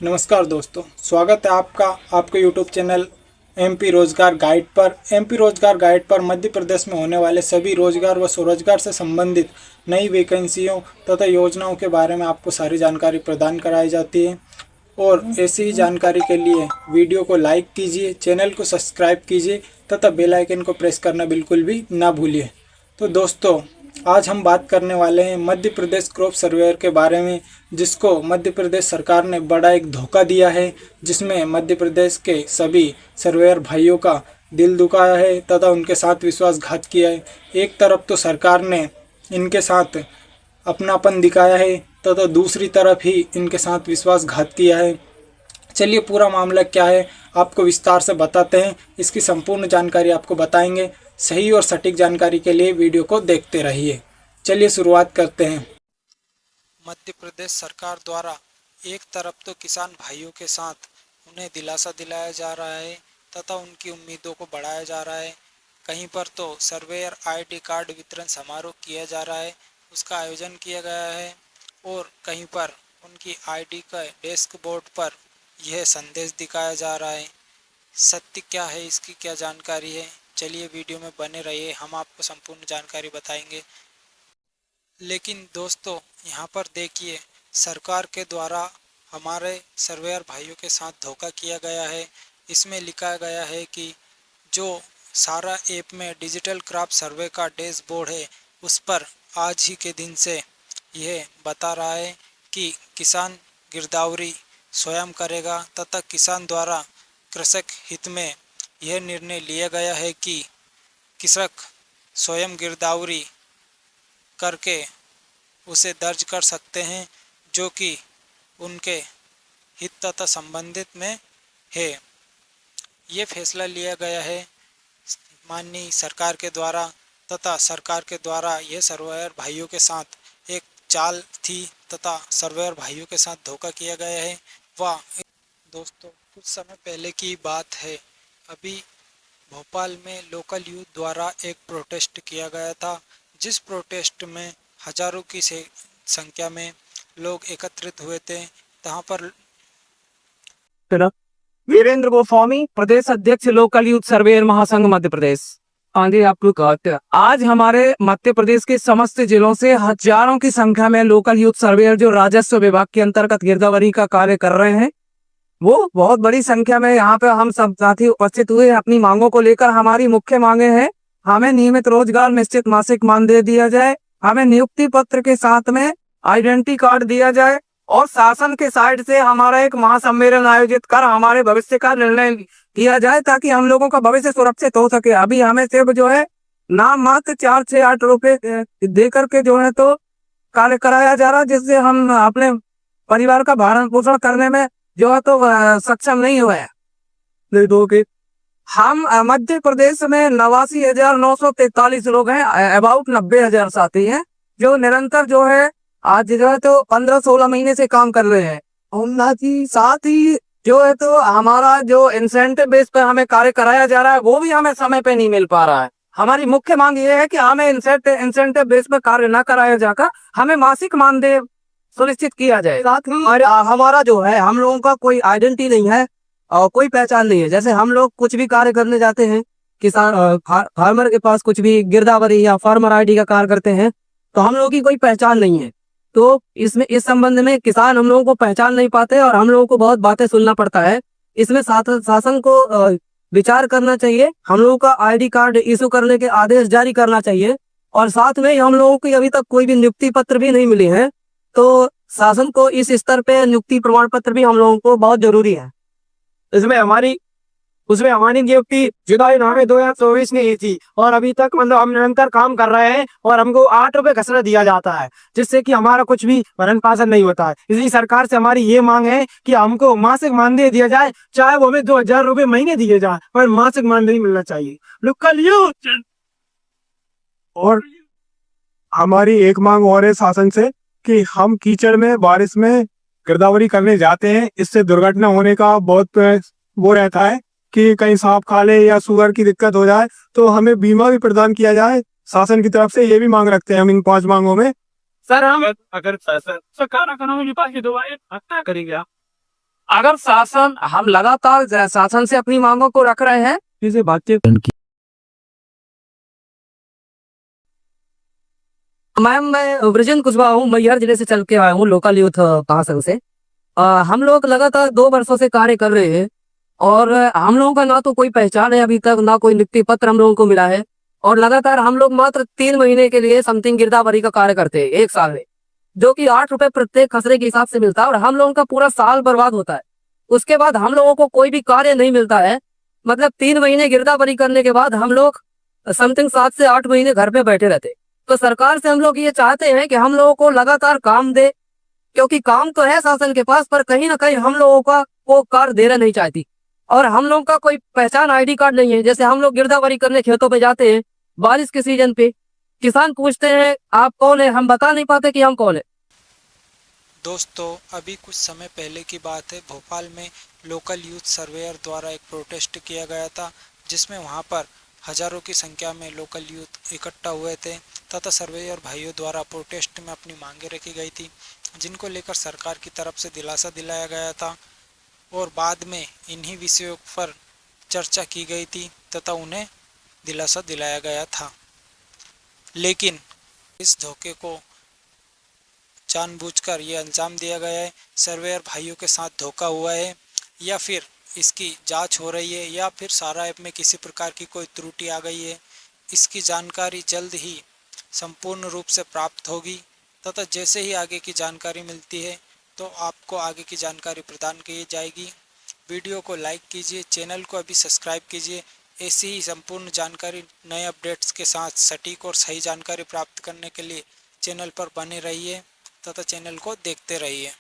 नमस्कार दोस्तों, स्वागत है आपका आपके यूट्यूब चैनल एमपी रोजगार गाइड पर। एमपी रोजगार गाइड पर मध्य प्रदेश में होने वाले सभी रोजगार व स्वरोजगार से संबंधित नई वैकेंसियों तथा योजनाओं के बारे में आपको सारी जानकारी प्रदान कराई जाती है। और ऐसी ही जानकारी के लिए वीडियो को लाइक कीजिए, चैनल को सब्सक्राइब कीजिए तथा बेल आइकन को प्रेस करना बिल्कुल भी ना भूलिए। तो दोस्तों, आज हम बात करने वाले हैं मध्य प्रदेश क्रॉप सर्वेयर के बारे में, जिसको मध्य प्रदेश सरकार ने बड़ा एक धोखा दिया है, जिसमें मध्य प्रदेश के सभी सर्वेयर भाइयों का दिल दुखाया है तथा उनके साथ विश्वासघात किया है। एक तरफ तो सरकार ने इनके साथ अपनापन दिखाया है तथा दूसरी तरफ ही इनके साथ विश्वासघात किया है। चलिए पूरा मामला क्या है आपको विस्तार से बताते हैं। इसकी संपूर्ण जानकारी आपको बताएंगे। सही और सटीक जानकारी के लिए वीडियो को देखते रहिए। चलिए शुरुआत करते हैं। मध्य प्रदेश सरकार द्वारा एक तरफ तो किसान भाइयों के साथ उन्हें दिलासा दिलाया जा रहा है तथा उनकी उम्मीदों को बढ़ाया जा रहा है। कहीं पर तो सर्वेयर आईडी कार्ड वितरण समारोह किया जा रहा है, उसका आयोजन किया गया है, और कहीं पर उनकी आईडी का डेस्क बोर्ड पर यह संदेश दिखाया जा रहा है। सत्य क्या है, इसकी क्या जानकारी है, चलिए वीडियो में बने रहिए, हम आपको संपूर्ण जानकारी बताएंगे। लेकिन दोस्तों, यहाँ पर देखिए, सरकार के द्वारा हमारे सर्वेयर भाइयों के साथ धोखा किया गया है। इसमें लिखा गया है कि जो सारा ऐप में डिजिटल क्रॉप सर्वे का डैशबोर्ड है, उस पर आज ही के दिन से यह बता रहा है कि किसान गिरदावरी स्वयं करेगा तथा किसान द्वारा कृषक हित में यह निर्णय लिया गया है कि कृषक स्वयं गिरदावरी करके उसे दर्ज कर सकते हैं, जो कि उनके हित तथा संबंधित में है। ये फैसला लिया गया है माननीय सरकार के द्वारा तथा सरकार के द्वारा यह सर्वेयर भाइयों के साथ एक चाल थी तथा सर्वेयर भाइयों के साथ धोखा किया गया है। वाह दोस्तों, कुछ समय पहले की बात है, अभी भोपाल में लोकल यूथ द्वारा एक प्रोटेस्ट किया गया था, जिस प्रोटेस्ट में हजारों की संख्या में लोग एकत्रित हुए थे। तहां पर वीरेंद्र गोस्वामी, प्रदेश अध्यक्ष लोकल यूथ सर्वेयर महासंघ मध्य प्रदेश। आगे आपको कहते हैं, आज हमारे मध्य प्रदेश के समस्त जिलों से हजारों की संख्या में लोकल यूथ सर्वेयर जो राजस्व विभाग के अंतर्गत गिरदावरी का कार्य कर रहे हैं, वो बहुत बड़ी संख्या में यहाँ पे हम सब साथी उपस्थित हुए। अपनी मांगों को लेकर हमारी मुख्य मांगे हैं, हमें नियमित रोजगार निश्चित मासिक मानदेय दिया जाए, हमें नियुक्ति पत्र के साथ में आइडेंटिटी कार्ड दिया जाए, और शासन के साइड से हमारा एक महासम्मेलन आयोजित कर हमारे भविष्य का निर्णय किया जाए, ताकि हम लोगों का भविष्य सुरक्षित हो सके। अभी हमें सिर्फ जो है नाम मात्र 4 से 8 रुपए दे करके जो है तो कार्य कराया जा रहा है, जिससे हम अपने परिवार का भरण पोषण करने में जो है तो सक्षम नहीं हुए हैं। हम मध्य प्रदेश में 89,943 लोग हैं, अबाउट 90,000 साथी हैं, जो निरंतर जो है आज जो है तो 15-16 महीने से काम कर रहे हैं। साथ ही जो है तो हमारा जो इंसेंटिव बेस पर हमें कार्य कराया जा रहा है, वो भी हमें समय पे नहीं मिल पा रहा है। हमारी मुख्य मांग ये है कि हमें इंसेंटिव बेस पर कार्य न कराया जाकर हमें मासिक मानदेय सुनिश्चित किया जाए। साथ ही हमारा जो है, हम लोगों का कोई आइडेंटिटी नहीं है और कोई पहचान नहीं है। जैसे हम लोग कुछ भी कार्य करने जाते हैं, किसान फार्मर के पास कुछ भी गिरदावरी या फार्मर आईडी का कार्य करते हैं, तो हम लोगों की कोई पहचान नहीं है। तो इसमें इस संबंध में किसान हम लोगों को पहचान नहीं पाते और हम लोगों को बहुत बातें सुनना पड़ता है। इसमें शासन को विचार करना चाहिए, हम लोगों का आईडी कार्ड इशू करने के आदेश जारी करना चाहिए। और साथ में हम लोगों को अभी तक कोई भी नियुक्ति पत्र भी नहीं मिले हैं, तो शासन को इस स्तर पे नियुक्ति प्रमाण पत्र भी हम लोगों को बहुत जरूरी है। उसमें हमारी नियुक्ति जुलाई 9 2024 में ही थी, और अभी तक मतलब हम निरंतर काम कर रहे हैं और हमको 8 रुपए घसरा दिया जाता है, जिससे कि हमारा कुछ भी भरण पोषण नहीं होता है। इसलिए सरकार से हमारी ये मांग है कि हमको मासिक मानदेय दिया जाए, चाहे वो हमें 2,000 रुपए महीने दिए जाए, पर मासिक मानदेय मिलना चाहिए लोकल यूथ। और हमारी एक मांग और है शासन से कि हम कीचड़ में बारिश में गिरदावरी करने जाते हैं, इससे दुर्घटना होने का बहुत वो रहता है कि कहीं सांप खा ले या शुगर की दिक्कत हो जाए, तो हमें बीमा भी प्रदान किया जाए शासन की तरफ से। ये भी मांग रखते हैं हम इन 5 मांगों में। सर हम अगर सरकार कानूनी विभाग की दुआएं हत्या करेंगे, अगर शासन हम लगातार शासन से अपनी मांगों को रख रहे हैं, जैसे बातचीत मैम मैं ब्रजेंद्र कुशवाहा हूँ, मैहर जिले से चल के आया हूँ लोकल यूथ महासंघ से। हम लोग लगातार 2 वर्षों से कार्य कर रहे हैं और हम लोगों का ना तो कोई पहचान है अभी तक, ना कोई नियुक्ति पत्र हम लोगों को मिला है। और लगातार हम लोग मात्र 3 महीने के लिए समथिंग गिरदावरी का कार्य करते हैं 1 साल में, जो कि 8 रुपए प्रत्येक खसरे के हिसाब से मिलता है और हम लोगों का पूरा साल बर्बाद होता है। उसके बाद हम लोगों को कोई भी कार्य नहीं मिलता है। मतलब 3 महीने गिरदावरी करने के बाद हम लोग समथिंग 7 से 8 महीने घर पे बैठे रहते। तो सरकार से हम लोग ये चाहते हैं कि हम लोगों को लगातार काम दे, क्योंकि काम तो है शासन के पास, पर कहीं ना कहीं हम लोगों का वो कार्य देना नहीं चाहती। और हम लोगों का कोई पहचान आईडी कार्ड नहीं है। जैसे हम लोग गिरदावरी करने खेतों पे जाते हैं बारिश के सीजन पे, किसान पूछते हैं आप कौन है, हम बता नहीं पाते कि हम कौन है। दोस्तों, अभी कुछ समय पहले की बात है, भोपाल में लोकल यूथ सर्वेयर द्वारा एक प्रोटेस्ट किया गया था, जिसमें वहां पर हजारों की संख्या में लोकल यूथ इकट्ठा हुए थे तथा सर्वेयर भाइयों द्वारा प्रोटेस्ट में अपनी मांगें रखी गई थी, जिनको लेकर सरकार की तरफ से दिलासा दिलाया गया था और बाद में इन्हीं विषयों पर चर्चा की गई थी तथा उन्हें दिलासा दिलाया गया था। लेकिन इस धोखे को जानबूझकर ये अंजाम दिया गया है, सर्वेयर भाइयों के साथ धोखा हुआ है या फिर इसकी जांच हो रही है या फिर सारा ऐप में किसी प्रकार की कोई त्रुटि आ गई है, इसकी जानकारी जल्द ही संपूर्ण रूप से प्राप्त होगी तथा जैसे ही आगे की जानकारी मिलती है तो आपको आगे की जानकारी प्रदान की जाएगी। वीडियो को लाइक कीजिए, चैनल को अभी सब्सक्राइब कीजिए। ऐसी ही संपूर्ण जानकारी, नए अपडेट्स के साथ सटीक और सही जानकारी प्राप्त करने के लिए चैनल पर बने रहिए तथा चैनल को देखते रहिए।